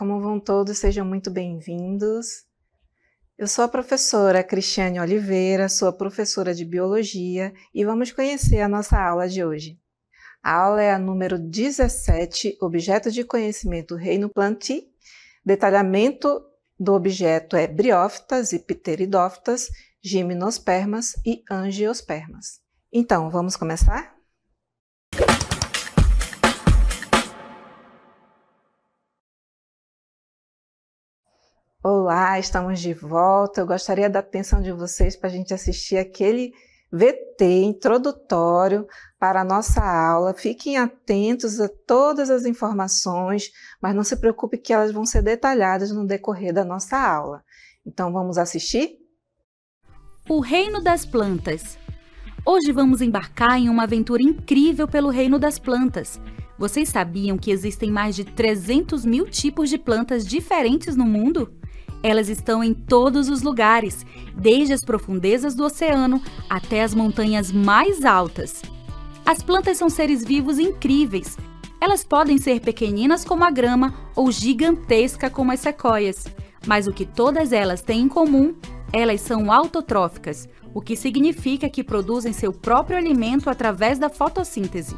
como vão todos? Sejam muito bem-vindos. Eu sou a professora Cristiane Oliveira, sou a professora de Biologia e vamos conhecer a nossa aula de hoje. A aula é a número 17, Objeto de Conhecimento Reino Plantae. Detalhamento do objeto é briófitas e pteridófitas, gimnospermas e angiospermas. Então, vamos começar? Olá, estamos de volta. Eu gostaria da atenção de vocês para a gente assistir aquele VT introdutório para a nossa aula. Fiquem atentos a todas as informações, mas não se preocupe que elas vão ser detalhadas no decorrer da nossa aula. Então, vamos assistir? O Reino das Plantas. Hoje vamos embarcar em uma aventura incrível pelo Reino das Plantas. Vocês sabiam que existem mais de 300 mil tipos de plantas diferentes no mundo? Elas estão em todos os lugares, desde as profundezas do oceano até as montanhas mais altas. As plantas são seres vivos incríveis. Elas podem ser pequeninas como a grama ou gigantesca como as sequoias. Mas o que todas elas têm em comum, elas são autotróficas, o que significa que produzem seu próprio alimento através da fotossíntese.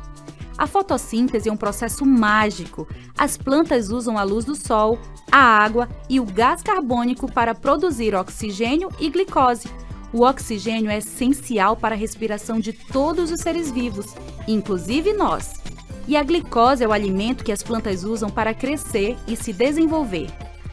A fotossíntese é um processo mágico. As plantas usam a luz do sol, a água e o gás carbônico para produzir oxigênio e glicose. O oxigênio é essencial para a respiração de todos os seres vivos, inclusive nós. E a glicose é o alimento que as plantas usam para crescer e se desenvolver.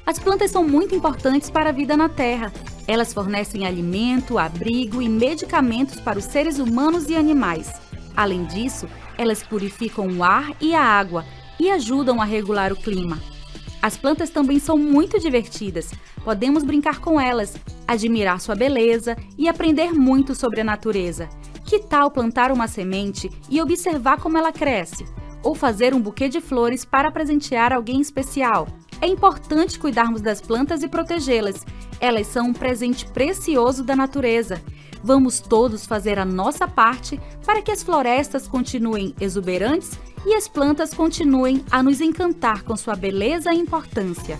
As plantas são muito importantes para a vida na Terra. Elas fornecem alimento, abrigo e medicamentos para os seres humanos e animais. Além disso, elas purificam o ar e a água e ajudam a regular o clima. As plantas também são muito divertidas. Podemos brincar com elas, admirar sua beleza e aprender muito sobre a natureza. Que tal plantar uma semente e observar como ela cresce? Ou fazer um buquê de flores para presentear alguém especial? É importante cuidarmos das plantas e protegê-las. Elas são um presente precioso da natureza. Vamos todos fazer a nossa parte para que as florestas continuem exuberantes e as plantas continuem a nos encantar com sua beleza e importância.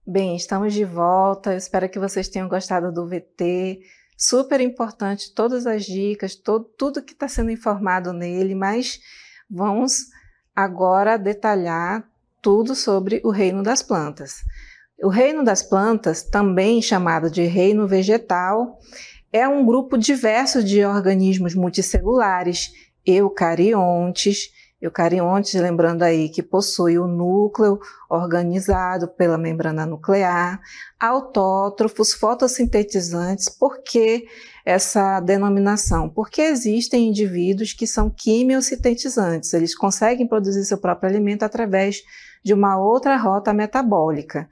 Bem, estamos de volta. Eu espero que vocês tenham gostado do VT. Super importante, todas as dicas, tudo que está sendo informado nele, mas vamos agora detalhar tudo sobre o reino das plantas. O reino das plantas, também chamado de reino vegetal, é um grupo diverso de organismos multicelulares, eucariontes, lembrando aí que possui o núcleo organizado pela membrana nuclear, autótrofos, fotossintetizantes. Por que essa denominação? Porque existem indivíduos que são quimiosintetizantes, eles conseguem produzir seu próprio alimento através de uma outra rota metabólica.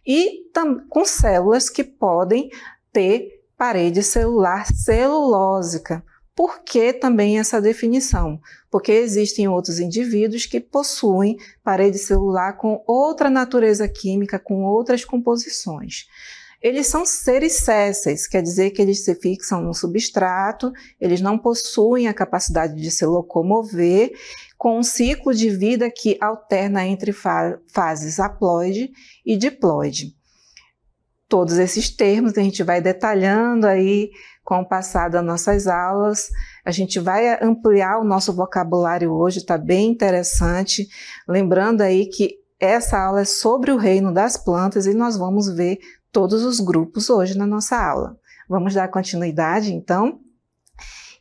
E com células que podem ter parede celular celulósica. Por que também essa definição? Porque existem outros indivíduos que possuem parede celular com outra natureza química, com outras composições. Eles são seres sésseis, quer dizer que eles se fixam no substrato, eles não possuem a capacidade de se locomover, com um ciclo de vida que alterna entre fases haploide e diploide. Todos esses termos a gente vai detalhando aí com o passar das nossas aulas. A gente vai ampliar o nosso vocabulário hoje, está bem interessante. Lembrando aí que essa aula é sobre o reino das plantas e nós vamos ver todos os grupos hoje na nossa aula. Vamos dar continuidade, então?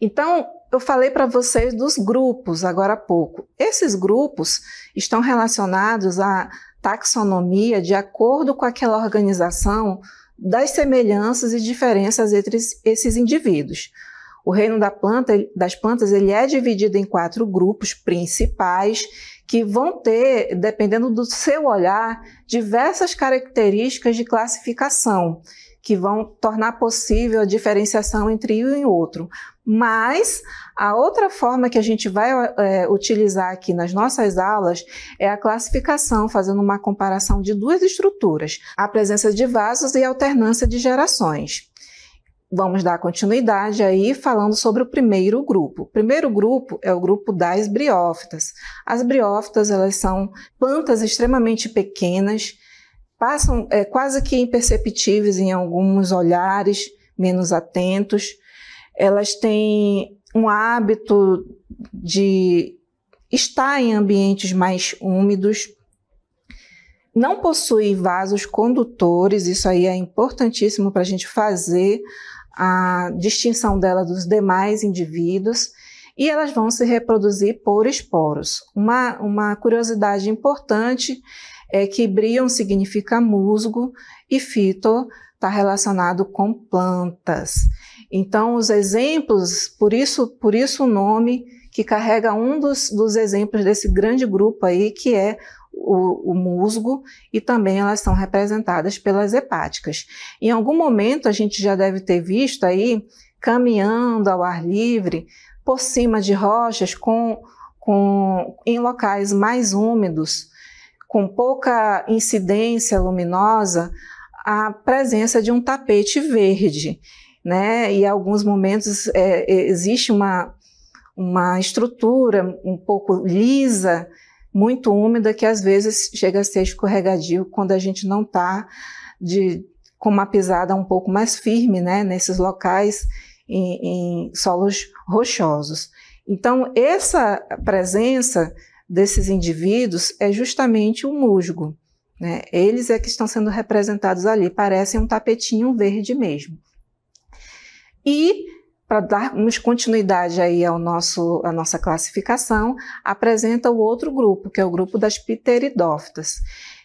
Então, eu falei para vocês dos grupos agora há pouco. Esses grupos estão relacionados à taxonomia de acordo com aquela organização das semelhanças e diferenças entre esses indivíduos. O reino das plantas ele é dividido em 4 grupos principais que vão ter, dependendo do seu olhar, diversas características de classificação que vão tornar possível a diferenciação entre um e outro. Mas a outra forma que a gente vai utilizar aqui nas nossas aulas é a classificação, fazendo uma comparação de 2 estruturas, a presença de vasos e a alternância de gerações. vamos dar continuidade aí falando sobre o primeiro grupo. O primeiro grupo é o grupo das briófitas. As briófitas, elas são plantas extremamente pequenas, passam quase que imperceptíveis em alguns olhares menos atentos. Elas têm um hábito de estar em ambientes mais úmidos, não possui vasos condutores, isso aí é importantíssimo para a gente fazer a distinção dela dos demais indivíduos, e elas vão se reproduzir por esporos. Uma curiosidade importante é que brion significa musgo e fito está relacionado com plantas. Então, os exemplos, por isso o nome que carrega um dos exemplos desse grande grupo aí, que é o musgo, e também elas são representadas pelas hepáticas. Em algum momento a gente já deve ter visto aí, caminhando ao ar livre, por cima de rochas, em locais mais úmidos, com pouca incidência luminosa, a presença de um tapete verde, né? E em alguns momentos existe uma estrutura um pouco lisa, muito úmida, que às vezes chega a ser escorregadio quando a gente não está com uma pisada um pouco mais firme, né, nesses locais em solos rochosos. Então, essa presença desses indivíduos é justamente o musgo, né? Eles é que estão sendo representados ali, parecem um tapetinho verde mesmo. E para darmos continuidade aí à nossa classificação, apresenta o outro grupo, que é o grupo das pteridófitas.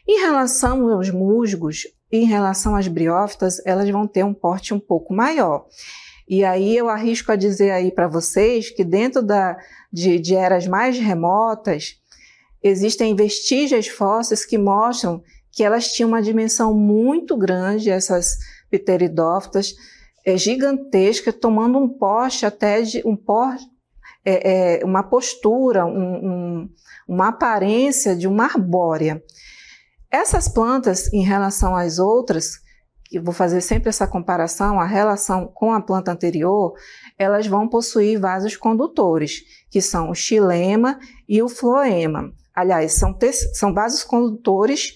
Em relação aos musgos, em relação às briófitas, elas vão ter um porte um pouco maior. E aí eu arrisco a dizer aí para vocês que dentro de eras mais remotas, existem vestígios fósseis que mostram que elas tinham uma dimensão muito grande, essas pteridófitas, gigantesca, tomando um porte até de uma postura, uma aparência de uma arbórea. Essas plantas, em relação às outras, que vou fazer sempre essa comparação, a relação com a planta anterior, elas vão possuir vasos condutores, que são o xilema e o floema. Aliás, são vasos condutores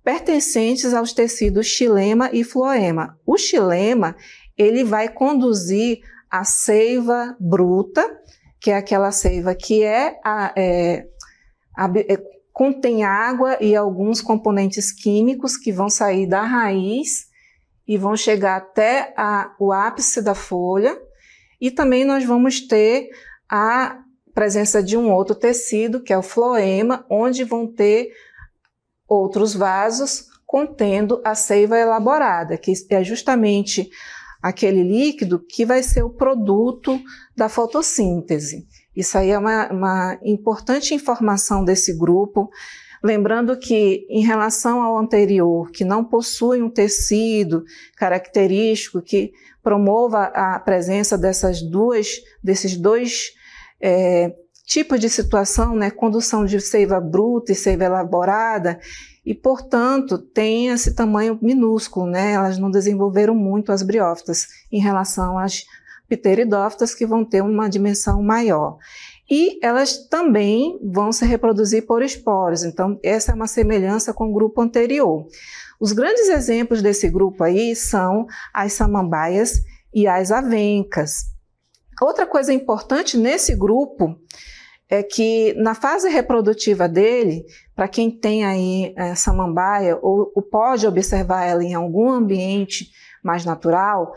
pertencentes aos tecidos xilema e floema. O xilema, ele vai conduzir a seiva bruta, que é aquela seiva que contém água e alguns componentes químicos que vão sair da raiz e vão chegar até o ápice da folha. E também nós vamos ter a presença de um outro tecido, que é o floema, onde vão ter outros vasos contendo a seiva elaborada, que é justamente aquele líquido que vai ser o produto da fotossíntese. Isso aí é uma importante informação desse grupo, lembrando que em relação ao anterior, que não possui um tecido característico que promova a presença desses dois tipos de situação, né, condução de seiva bruta e seiva elaborada, e, portanto, tem esse tamanho minúsculo, né? Elas não desenvolveram muito as briófitas em relação às pteridófitas, que vão ter uma dimensão maior. E elas também vão se reproduzir por esporos, então essa é uma semelhança com o grupo anterior. Os grandes exemplos desse grupo aí são as samambaias e as avencas. Outra coisa importante nesse grupo é que na fase reprodutiva dele, para quem tem aí samambaia ou pode observar ela em algum ambiente mais natural,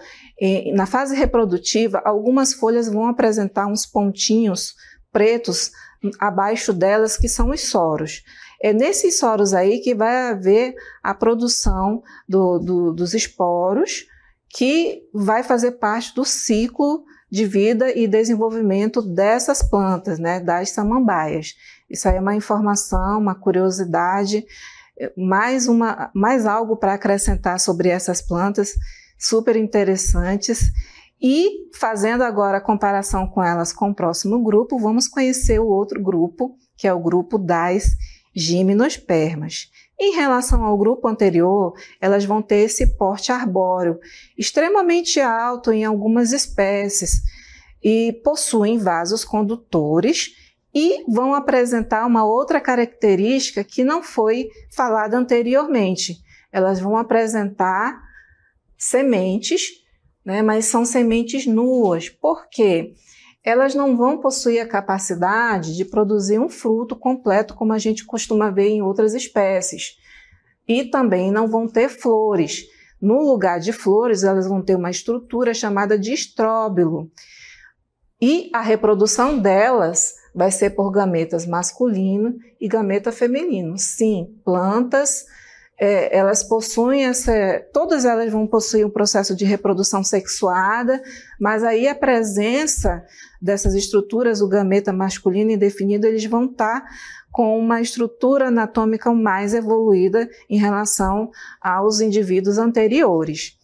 na fase reprodutiva, algumas folhas vão apresentar uns pontinhos pretos abaixo delas, que são os soros. É nesses soros aí que vai haver a produção dos esporos, que vai fazer parte do ciclo de vida e desenvolvimento dessas plantas, né, das samambaias. Isso aí é uma informação, uma curiosidade, mais algo para acrescentar sobre essas plantas super interessantes. E fazendo agora a comparação com elas com o próximo grupo, vamos conhecer o outro grupo, que é o grupo das gimnospermas. Em relação ao grupo anterior, elas vão ter esse porte arbóreo, extremamente alto em algumas espécies, e possuem vasos condutores e vão apresentar uma outra característica que não foi falada anteriormente. Elas vão apresentar sementes, né, mas são sementes nuas. Por quê? Elas não vão possuir a capacidade de produzir um fruto completo, como a gente costuma ver em outras espécies. E também não vão ter flores. No lugar de flores, elas vão ter uma estrutura chamada de estróbilo. E a reprodução delas vai ser por gametas masculino e gameta feminino. Sim, plantas, elas possuem todas elas vão possuir um processo de reprodução sexuada, mas aí a presença dessas estruturas, o gameta masculino indefinido, eles vão estar com uma estrutura anatômica mais evoluída em relação aos indivíduos anteriores.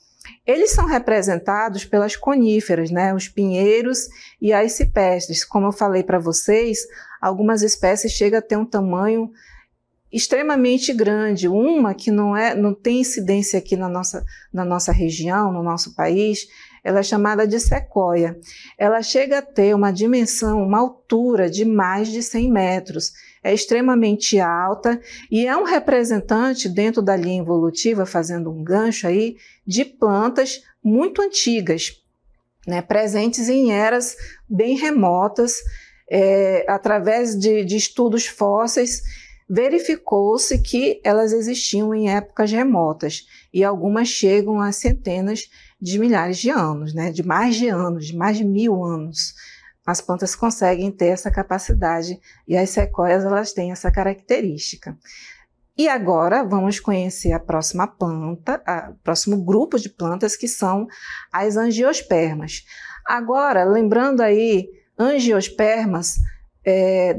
Eles são representados pelas coníferas, né? Os pinheiros e as ciprestes. Como eu falei para vocês, algumas espécies chegam a ter um tamanho extremamente grande. Uma que não tem incidência aqui na nossa região, no nosso país, ela é chamada de sequoia. Ela chega a ter uma dimensão, uma altura de mais de 100 metros. É extremamente alta e é um representante dentro da linha evolutiva, fazendo um gancho aí, de plantas muito antigas, né, presentes em eras bem remotas. Através de estudos fósseis, verificou-se que elas existiam em épocas remotas e algumas chegam a centenas de milhares de anos, né, de mais de 1.000 anos. As plantas conseguem ter essa capacidade e as sequoias elas têm essa característica. E agora vamos conhecer a próxima planta, o próximo grupo de plantas, que são as angiospermas. Agora, lembrando aí, angiospermas,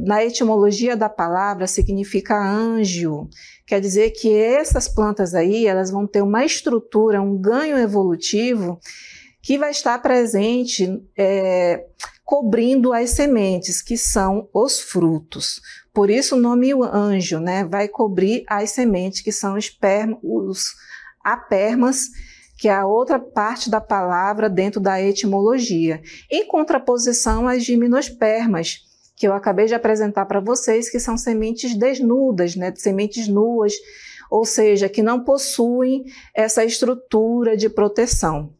na etimologia da palavra significa anjo. Quer dizer que essas plantas aí, elas vão ter uma estrutura, um ganho evolutivo que vai estar presente cobrindo as sementes, que são os frutos. Por isso o nome anjo, né? Vai cobrir as sementes, que são os apermas, que é a outra parte da palavra dentro da etimologia. Em contraposição às gimnospermas, que eu acabei de apresentar para vocês, que são sementes desnudas, né? Sementes nuas, ou seja, que não possuem essa estrutura de proteção.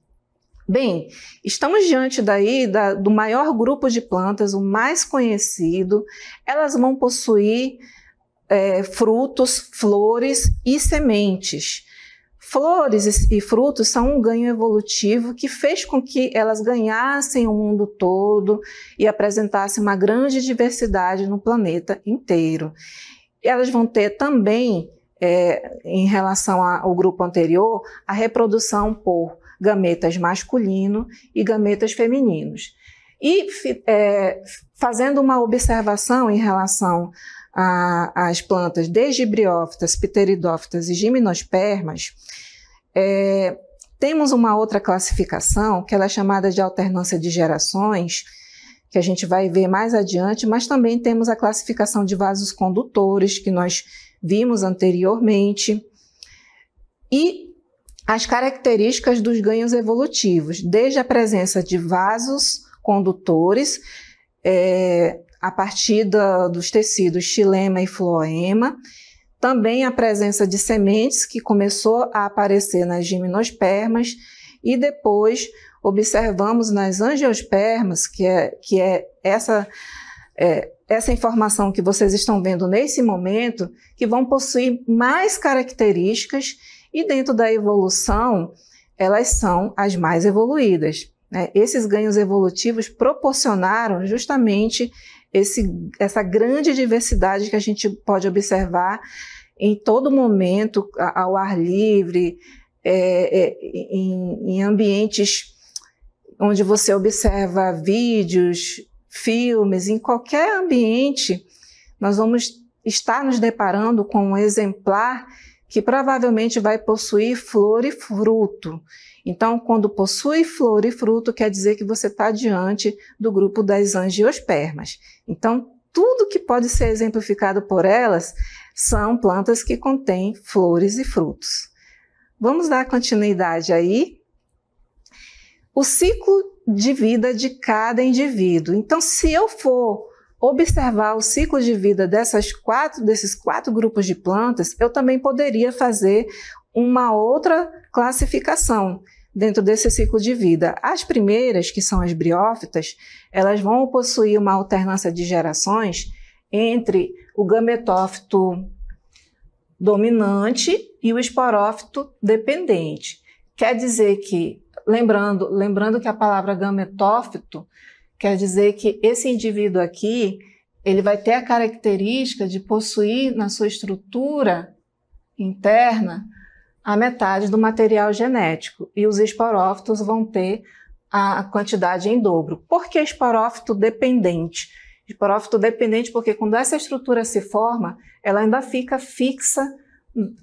Bem, estamos diante daí do maior grupo de plantas, o mais conhecido. Elas vão possuir frutos, flores e sementes. Flores e frutos são um ganho evolutivo que fez com que elas ganhassem o mundo todo e apresentassem uma grande diversidade no planeta inteiro. Elas vão ter também, em relação ao grupo anterior, a reprodução por gametas masculino e gametas femininos. E fazendo uma observação em relação às plantas desde briófitas, pteridófitas e gimnospermas, temos uma outra classificação, que ela é chamada de alternância de gerações, que a gente vai ver mais adiante, mas também temos a classificação de vasos condutores, que nós vimos anteriormente, e as características dos ganhos evolutivos, desde a presença de vasos condutores, a partir dos tecidos xilema e floema, também a presença de sementes, que começou a aparecer nas gimnospermas, e depois observamos nas angiospermas, que é essa informação que vocês estão vendo nesse momento, que vão possuir mais características. E dentro da evolução, elas são as mais evoluídas, né? Esses ganhos evolutivos proporcionaram justamente essa grande diversidade que a gente pode observar em todo momento, ao ar livre, em ambientes onde você observa vídeos, filmes, em qualquer ambiente, nós vamos estar nos deparando com um exemplar que provavelmente vai possuir flor e fruto. Então, quando possui flor e fruto, quer dizer que você está diante do grupo das angiospermas. Então, tudo que pode ser exemplificado por elas são plantas que contêm flores e frutos. Vamos dar continuidade aí. O ciclo de vida de cada indivíduo. Então, se eu for observar o ciclo de vida desses quatro grupos de plantas, eu também poderia fazer uma outra classificação dentro desse ciclo de vida. As primeiras, que são as briófitas, elas vão possuir uma alternância de gerações entre o gametófito dominante e o esporófito dependente. Quer dizer que, lembrando que a palavra gametófito quer dizer que esse indivíduo aqui, ele vai ter a característica de possuir na sua estrutura interna a metade do material genético, e os esporófitos vão ter a quantidade em dobro. Por que esporófito dependente? Esporófito dependente porque quando essa estrutura se forma, ela ainda fica fixa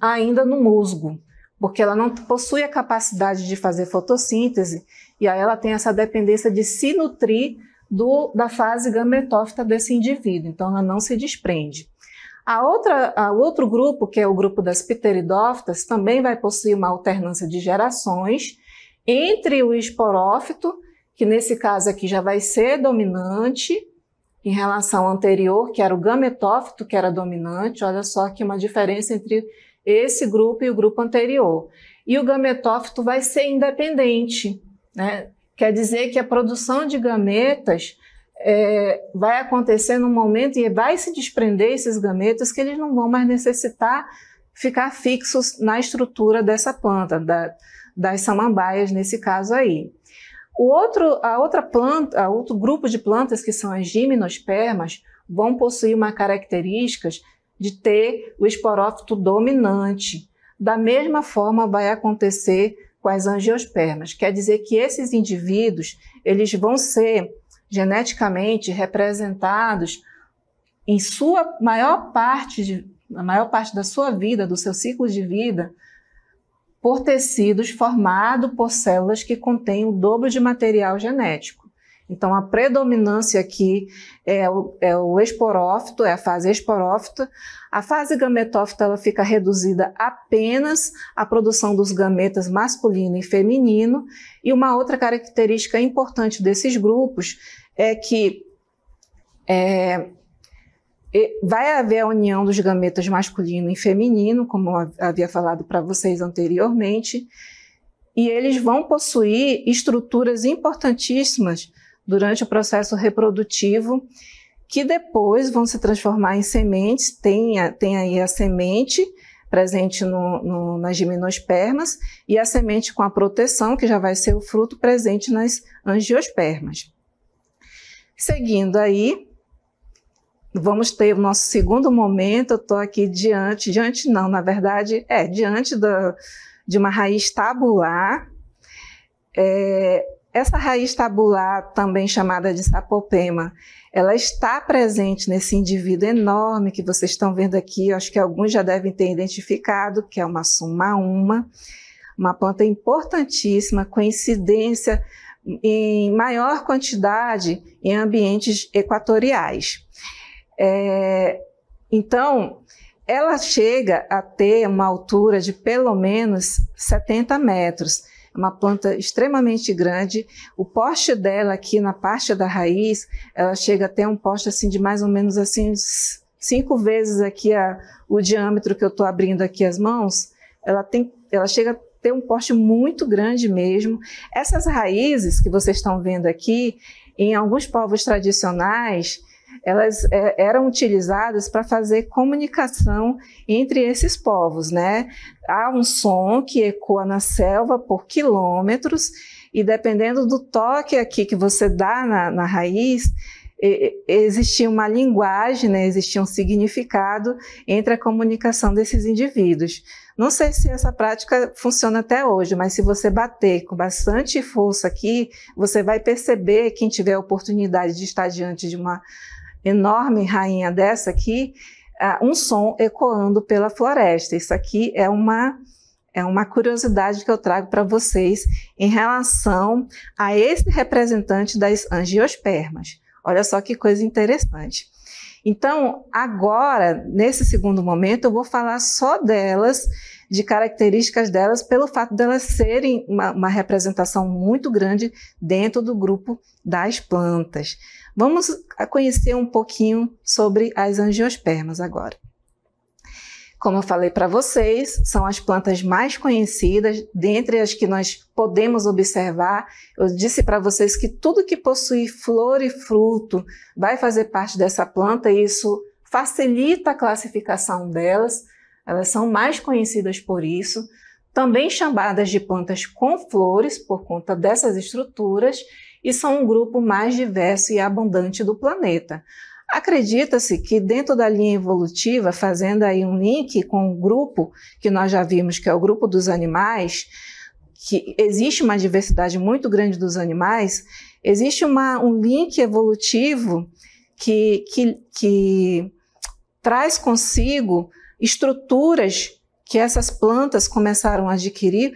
ainda no musgo, porque ela não possui a capacidade de fazer fotossíntese, e aí ela tem essa dependência de se nutrir da fase gametófita desse indivíduo, então ela não se desprende. O outro grupo, que é o grupo das pteridófitas, também vai possuir uma alternância de gerações entre o esporófito, que nesse caso aqui já vai ser dominante, em relação ao anterior, que era o gametófito, que era dominante. Olha só aqui uma diferença entre esse grupo e o grupo anterior. E o gametófito vai ser independente, né? Quer dizer que a produção de gametas vai acontecer num momento e vai se desprender esses gametas que eles não vão mais necessitar ficar fixos na estrutura dessa planta, das samambaias nesse caso aí. Outro grupo de plantas, que são as gimnospermas, vão possuir uma característica de ter o esporófito dominante. Da mesma forma vai acontecer com as angiospermas. Quer dizer que esses indivíduos, eles vão ser geneticamente representados em sua maior parte da sua vida, do seu ciclo de vida, por tecidos formados por células que contêm o dobro de material genético. Então, a predominância aqui é o esporófito, é a fase esporófita. A fase gametófita ela fica reduzida apenas à produção dos gametas masculino e feminino. E uma outra característica importante desses grupos é que vai haver a união dos gametas masculino e feminino, como eu havia falado para vocês anteriormente, e eles vão possuir estruturas importantíssimas durante o processo reprodutivo, que depois vão se transformar em sementes. Tem aí a semente presente nas gimnospermas e a semente com a proteção, que já vai ser o fruto presente nas angiospermas. Seguindo aí, vamos ter o nosso segundo momento. Eu estou aqui diante de uma raiz tabular. Essa raiz tabular, também chamada de sapopema, ela está presente nesse indivíduo enorme que vocês estão vendo aqui. Eu acho que alguns já devem ter identificado, que é uma sumaúma, uma planta importantíssima, com incidência em maior quantidade em ambientes equatoriais. Então, ela chega a ter uma altura de pelo menos 70 metros. É uma planta extremamente grande. O poste dela aqui na parte da raiz, ela chega a ter um poste assim de mais ou menos assim 5 vezes aqui o diâmetro que eu estou abrindo aqui as mãos. Ela chega a ter um poste muito grande mesmo. Essas raízes que vocês estão vendo aqui, em alguns povos tradicionais, elas eram utilizadas para fazer comunicação entre esses povos, né? Há um som que ecoa na selva por quilômetros, e dependendo do toque aqui que você dá na raiz, existia uma linguagem, né? Existia um significado entre a comunicação desses indivíduos. Não sei se essa prática funciona até hoje, mas se você bater com bastante força aqui, você vai perceber, quem tiver a oportunidade de estar diante de uma enorme rainha dessa aqui, um som ecoando pela floresta. Isso aqui é uma curiosidade que eu trago para vocês em relação a esse representante das angiospermas. Olha só que coisa interessante. Então, agora, nesse segundo momento, eu vou falar só delas, de características delas, pelo fato delas serem uma representação muito grande dentro do grupo das plantas. Vamos conhecer um pouquinho sobre as angiospermas agora. Como eu falei para vocês, são as plantas mais conhecidas, dentre as que nós podemos observar. Eu disse para vocês que tudo que possui flor e fruto vai fazer parte dessa planta e isso facilita a classificação delas. Elas são mais conhecidas por isso, também chamadas de plantas com flores por conta dessas estruturas e são um grupo mais diverso e abundante do planeta. Acredita-se que dentro da linha evolutiva, fazendo aí um link com o grupo que nós já vimos, que é o grupo dos animais, que existe uma diversidade muito grande dos animais, existe um link evolutivo que traz consigo estruturas que essas plantas começaram a adquirir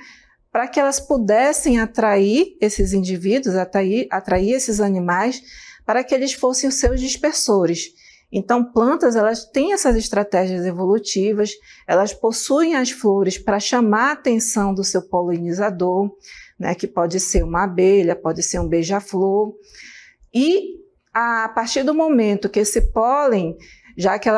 para que elas pudessem atrair esses indivíduos, atrair esses animais, para que eles fossem os seus dispersores. Então, plantas, elas têm essas estratégias evolutivas, elas possuem as flores para chamar a atenção do seu polinizador, né, que pode ser uma abelha, pode ser um beija-flor. E a partir do momento que esse pólen, já que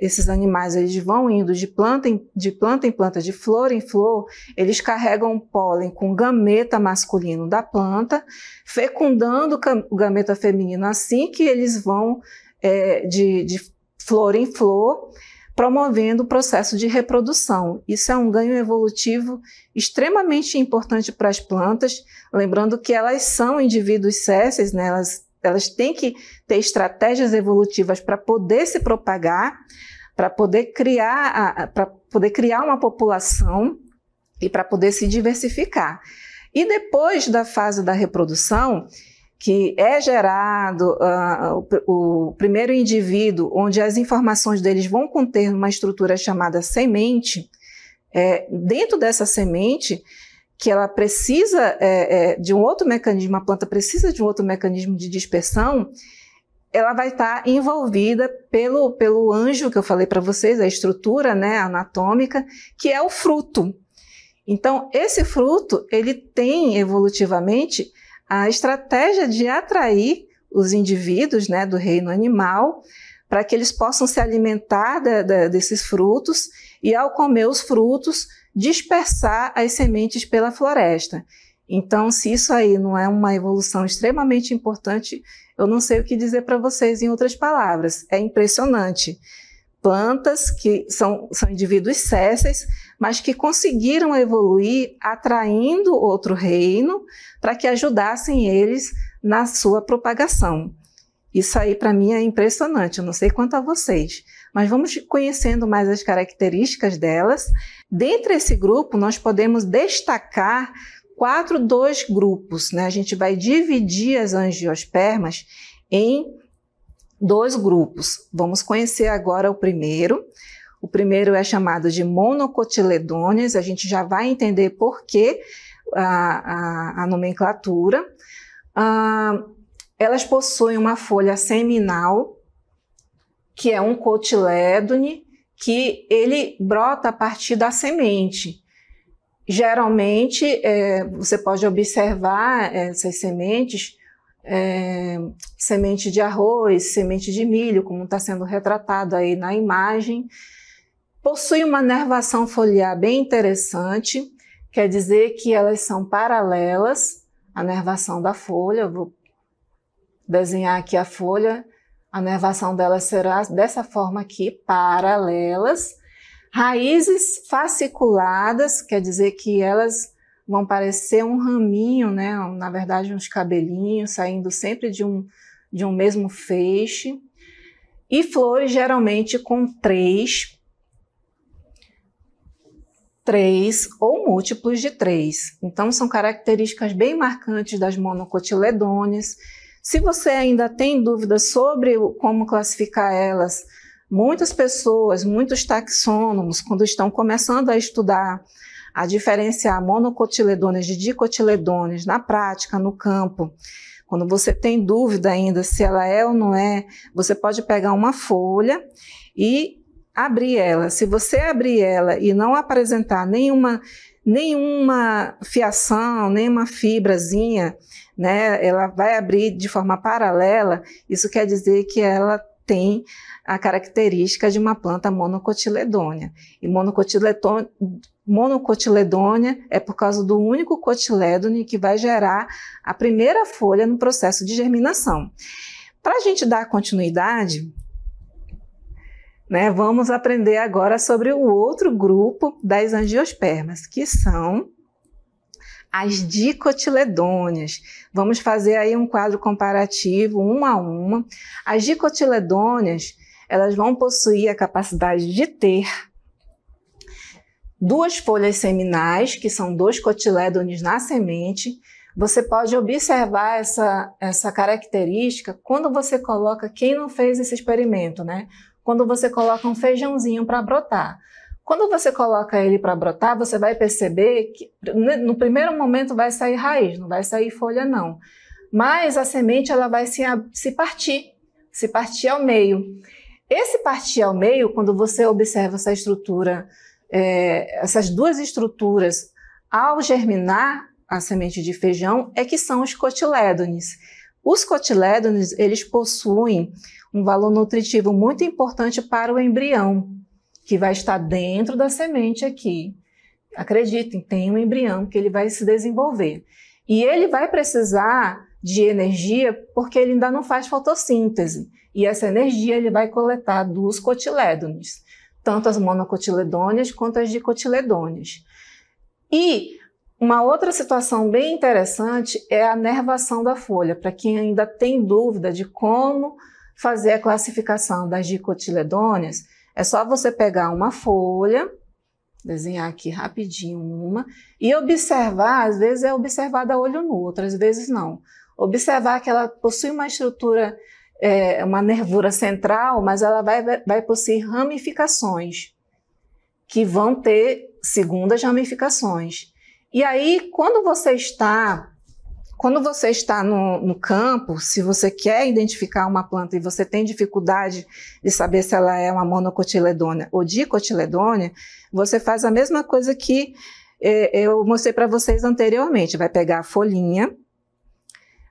esses animais eles vão indo de planta em planta, de flor em flor, eles carregam o pólen com o gameta masculino da planta, fecundando o gameta feminino assim que eles vão de flor em flor, promovendo o processo de reprodução. Isso é um ganho evolutivo extremamente importante para as plantas, lembrando que elas são indivíduos sésseis, né? Elas têm que ter estratégias evolutivas para poder se propagar, para poder criar uma população e para poder se diversificar. E depois da fase da reprodução, que é gerado o primeiro indivíduo, onde as informações deles vão conter uma estrutura chamada semente, dentro dessa semente, que ela precisa de um outro mecanismo, a planta precisa de um outro mecanismo de dispersão, ela vai estar envolvida pelo anjo que eu falei para vocês, a estrutura, né, anatômica, que é o fruto. Então, esse fruto, ele tem evolutivamente a estratégia de atrair os indivíduos, né, do reino animal, para que eles possam se alimentar desses frutos e, ao comer os frutos, dispersar as sementes pela floresta. Então, se isso aí não é uma evolução extremamente importante, eu não sei o que dizer para vocês em outras palavras. É impressionante. Plantas que são indivíduos sésseis, mas que conseguiram evoluir atraindo outro reino para que ajudassem eles na sua propagação. Isso aí para mim é impressionante, eu não sei quanto a vocês, mas vamos conhecendo mais as características delas. Dentre esse grupo, nós podemos destacar dois grupos, né? A gente vai dividir as angiospermas em 2 grupos. Vamos conhecer agora o primeiro. O primeiro é chamado de monocotiledôneas, a gente já vai entender por que a nomenclatura. Elas possuem uma folha seminal, que é um cotilédone, que ele brota a partir da semente. Geralmente, você pode observar essas sementes, semente de arroz, semente de milho, como está sendo retratado aí na imagem. Possui uma nervação foliar bem interessante, quer dizer que elas são paralelas à nervação da folha. Eu vou desenhar aqui a folha, a nervação dela será dessa forma aqui, paralelas. Raízes fasciculadas, quer dizer que elas vão parecer um raminho, né? Na verdade, uns cabelinhos saindo sempre de um mesmo feixe. E flores geralmente com 3 ou múltiplos de 3. Então, são características bem marcantes das monocotiledôneas. Se você ainda tem dúvidas sobre como classificar elas, muitas pessoas, muitos taxônomos, quando estão começando a estudar, a diferenciar monocotiledôneas de dicotiledôneas na prática, no campo, Quando você tem dúvida ainda se ela é ou não é, você pode pegar uma folha e abrir ela. Se você abrir ela e não apresentar nenhuma fiação, nenhuma fibrazinha, né, ela vai abrir de forma paralela, isso quer dizer que ela tem a característica de uma planta monocotiledônea. E monocotiledônea é por causa do único cotilédone que vai gerar a primeira folha no processo de germinação. Para a gente dar continuidade, né, vamos aprender agora sobre o outro grupo das angiospermas, que são as dicotiledôneas. Vamos fazer aí um quadro comparativo, uma a uma. As dicotiledôneas, elas vão possuir a capacidade de ter 2 folhas seminais, que são 2 cotilédones na semente. Você pode observar essa característica quando você coloca, quem não fez esse experimento, né? Quando você coloca um feijãozinho para brotar. Quando você coloca ele para brotar, você vai perceber que no primeiro momento vai sair raiz, não vai sair folha não. Mas a semente ela vai se partir ao meio. Esse partir ao meio, quando você observa essa estrutura, essas 2 estruturas, ao germinar a semente de feijão, é que são os cotilédones. Os cotilédones, eles possuem um valor nutritivo muito importante para o embrião, que vai estar dentro da semente aqui. Acreditem, tem um embrião que ele vai se desenvolver. E ele vai precisar de energia porque ele ainda não faz fotossíntese. E essa energia ele vai coletar dos cotilédones, tanto as monocotiledôneas quanto as dicotiledôneas. E uma outra situação bem interessante é a nervação da folha, para quem ainda tem dúvida de como fazer a classificação das dicotiledôneas. É só você pegar uma folha, desenhar aqui rapidinho uma, e observar, às vezes é observada a olho nu, outras vezes não. Observar que ela possui uma estrutura, uma nervura central, mas ela vai possuir ramificações, que vão ter segundas ramificações. E aí, quando você está no campo, se você quer identificar uma planta e você tem dificuldade de saber se ela é uma monocotiledônea ou dicotiledônea, você faz a mesma coisa que eu mostrei para vocês anteriormente. Vai pegar a folhinha,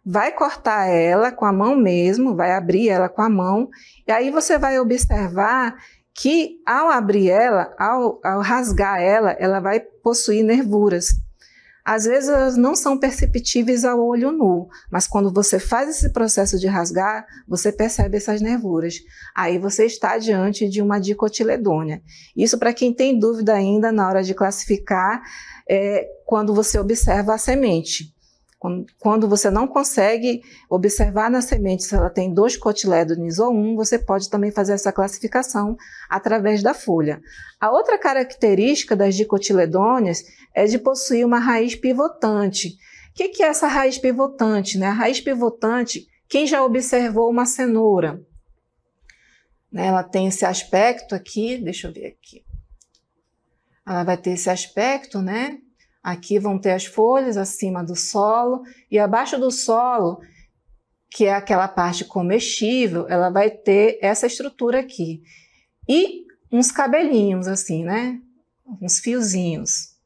vai cortar ela com a mão mesmo, vai abrir ela com a mão, e aí você vai observar que ao abrir ela, ao rasgar ela, ela vai possuir nervuras. Às vezes elas não são perceptíveis ao olho nu, mas quando você faz esse processo de rasgar, você percebe essas nervuras. Aí você está diante de uma dicotiledônea. Isso para quem tem dúvida ainda na hora de classificar, quando você observa a semente. Quando você não consegue observar na semente se ela tem 2 cotilédones ou 1, você pode também fazer essa classificação através da folha. A outra característica das dicotiledôneas é de possuir uma raiz pivotante. O que é essa raiz pivotante, né? A raiz pivotante, quem já observou uma cenoura? Né? Ela tem esse aspecto aqui, deixa eu ver aqui. Ela vai ter esse aspecto, né? Aqui vão ter as folhas acima do solo e abaixo do solo, que é aquela parte comestível, ela vai ter essa estrutura aqui. E uns cabelinhos assim, né? Uns fiozinhos.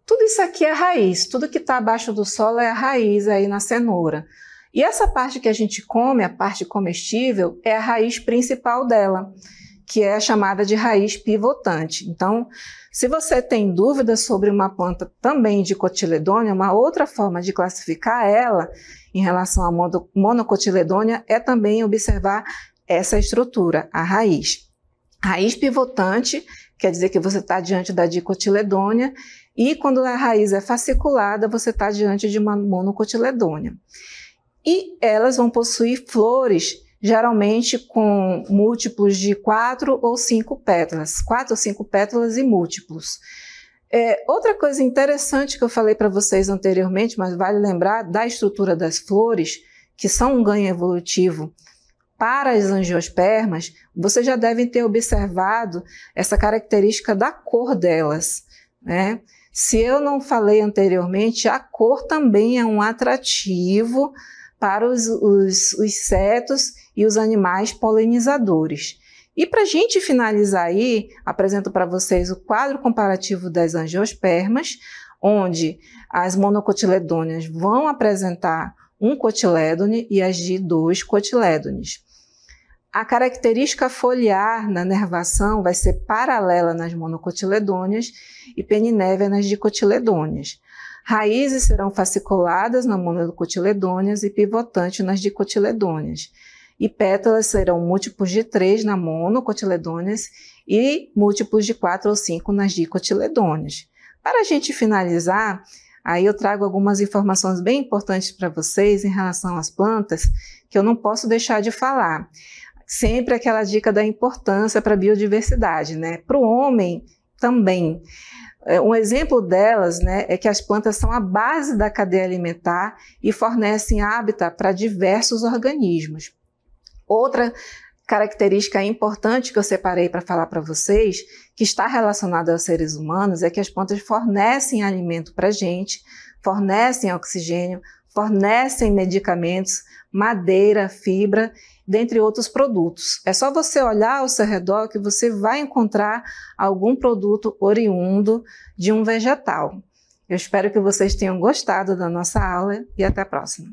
Tudo isso aqui é a raiz, tudo que está abaixo do solo é a raiz aí na cenoura. E essa parte que a gente come, a parte comestível, é a raiz principal dela, que é a chamada de raiz pivotante. Então, se você tem dúvidas sobre uma planta também dicotiledônea, uma outra forma de classificar ela em relação à monocotiledônea é também observar essa estrutura, a raiz. Raiz pivotante quer dizer que você está diante da dicotiledônea, e quando a raiz é fasciculada, você está diante de uma monocotiledônea. E elas vão possuir flores, geralmente com múltiplos de 4 ou 5 pétalas. 4 ou 5 pétalas e múltiplos. Outra coisa interessante que eu falei para vocês anteriormente, mas vale lembrar da estrutura das flores, que são um ganho evolutivo para as angiospermas, vocês já devem ter observado essa característica da cor delas. né? Se eu não falei anteriormente, a cor também é um atrativo para os insetos e os animais polinizadores. E para a gente finalizar aí, apresento para vocês o quadro comparativo das angiospermas, onde as monocotiledôneas vão apresentar um cotilédone e as de 2 cotilédones. A característica foliar na nervação vai ser paralela nas monocotiledôneas e peninévia nas dicotiledôneas. Raízes serão fasciculadas nas monocotiledôneas e pivotantes nas dicotiledôneas. E pétalas serão múltiplos de 3 na monocotiledôneas e múltiplos de 4 ou 5 nas dicotiledôneas. Para a gente finalizar, aí eu trago algumas informações bem importantes para vocês em relação às plantas, que eu não posso deixar de falar. Sempre aquela dica da importância para a biodiversidade, né? Para o homem também. Um exemplo delas, né, é que as plantas são a base da cadeia alimentar e fornecem hábitat para diversos organismos. Outra característica importante que eu separei para falar para vocês, que está relacionada aos seres humanos, é que as plantas fornecem alimento para a gente, fornecem oxigênio, fornecem medicamentos, madeira, fibra, dentre outros produtos. É só você olhar ao seu redor que você vai encontrar algum produto oriundo de um vegetal. Eu espero que vocês tenham gostado da nossa aula e até a próxima.